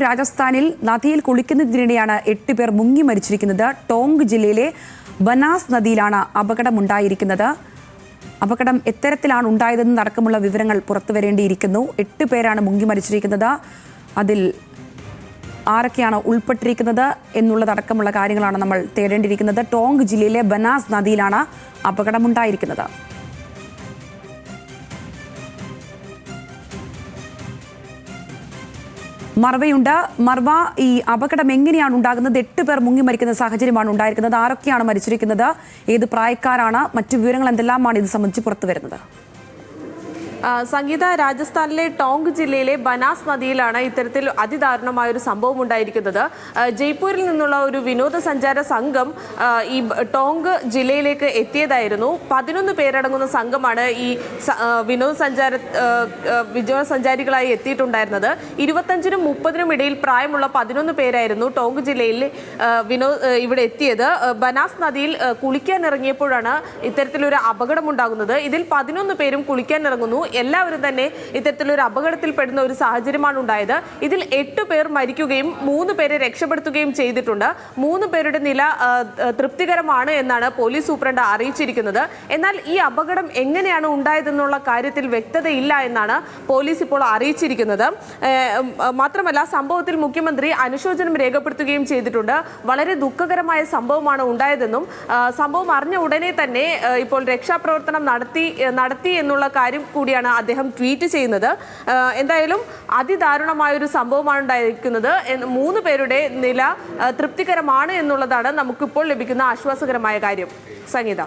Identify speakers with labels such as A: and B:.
A: രാജസ്ഥാനിൽ നദിയിൽ കുളിക്കുന്നതിനിടെയാണ് 8 പേർ മുങ്ങി മരിച്ചിരിക്കുന്നത്. ടോങ്ക് ജില്ലയിലെ ബനാസ് നദിയിലാണ് അപകടമുണ്ടായിരിക്കുന്നത്. അപകടം എത്തരത്തിലാണ് ഉണ്ടായതെന്ന് അടക്കമുള്ള വിവരങ്ങൾ പുറത്തുവരേണ്ടിയിരിക്കുന്നു. 8 പേരാണ് മുങ്ങി മരിച്ചിരിക്കുന്നത്. അതിൽ ആരൊക്കെയാണ് ഉൾപ്പെട്ടിരിക്കുന്നത് എന്നുള്ളതടക്കമുള്ള കാര്യങ്ങളാണ് നമ്മൾ തേടേണ്ടിയിരിക്കുന്നത്. ടോങ്ക് ജില്ലയിലെ ബനാസ് നദിയിലാണ് അപകടമുണ്ടായിരിക്കുന്നത്. മർവയുണ്ട്. മർവ, ഈ അപകടം എങ്ങനെയാണ് ഉണ്ടാകുന്നത്? 8 പേർ മുങ്ങി മരിക്കുന്ന സാഹചര്യമാണ് ഉണ്ടായിരിക്കുന്നത്. ആരൊക്കെയാണ് മരിച്ചിരിക്കുന്നത്? ഏത് പ്രായക്കാരാണ്? മറ്റു വിവരങ്ങൾ എന്തെല്ലാമാണ് ഇത് സംബന്ധിച്ച് പുറത്തു വരുന്നത്?
B: സംഗീത, രാജസ്ഥാനിലെ ടോങ്ക് ജില്ലയിലെ ബനാസ് നദിയിലാണ് ഇത്തരത്തിൽ അതിദാരുണമായ ഒരു സംഭവം ഉണ്ടായിരിക്കുന്നത്. ജയ്പൂരിൽ നിന്നുള്ള ഒരു വിനോദസഞ്ചാര സംഘം ഈ ടോങ്ക് ജില്ലയിലേക്ക് എത്തിയതായിരുന്നു. 11 പേരടങ്ങുന്ന സംഘമാണ് ഈ വിനോദസഞ്ചാരികളായി എത്തിയിട്ടുണ്ടായിരുന്നത്. 25-നും 30-നും ഇടയിൽ പ്രായമുള്ള 11 പേരായിരുന്നു ടോങ്ക് ജില്ലയിൽ ഇവിടെ എത്തിയത്. ബനാസ് നദിയിൽ കുളിക്കാനിറങ്ങിയപ്പോഴാണ് ഇത്തരത്തിലൊരു അപകടമുണ്ടാകുന്നത്. ഇതിൽ 11 പേരും കുളിക്കാനിറങ്ങുന്നു. എല്ലാവരും തന്നെ ഇത്തരത്തിലൊരു അപകടത്തിൽപ്പെടുന്ന ഒരു സാഹചര്യമാണ് ഉണ്ടായത്. ഇതിൽ 8 പേർ മരിക്കുകയും 3 പേരെ രക്ഷപ്പെടുത്തുകയും ചെയ്തിട്ടുണ്ട്. 3 പേരുടെ നില തൃപ്തികരമാണ് എന്നാണ് പോലീസ് സൂപ്രണ്ട് അറിയിച്ചിരിക്കുന്നത്. എന്നാൽ ഈ അപകടം എങ്ങനെയാണ് ഉണ്ടായതെന്നുള്ള കാര്യത്തിൽ വ്യക്തതയില്ല എന്നാണ് പോലീസ് ഇപ്പോൾ അറിയിച്ചിരിക്കുന്നത്. മാത്രമല്ല, സംഭവത്തിൽ മുഖ്യമന്ത്രി അനുശോചനം രേഖപ്പെടുത്തുകയും ചെയ്തിട്ടുണ്ട്. വളരെ ദുഃഖകരമായ സംഭവമാണ് ഉണ്ടായതെന്നും സംഭവം അറിഞ്ഞ ഉടനെ തന്നെ ഇപ്പോൾ രക്ഷാപ്രവർത്തനം നടത്തി എന്നുള്ള കാര്യം കൂടിയാണ് അദ്ദേഹം ട്വീറ്റ് ചെയ്യുന്നത്. എന്തായാലും അതിദാരുണമായ ഒരു സംഭവമാണ് ഉണ്ടായിരിക്കുന്നത്. 3 പേരുടെ നില തൃപ്തികരമാണ് എന്നുള്ളതാണ് നമുക്കിപ്പോൾ ലഭിക്കുന്ന ആശ്വാസകരമായ കാര്യം. സംഗീത.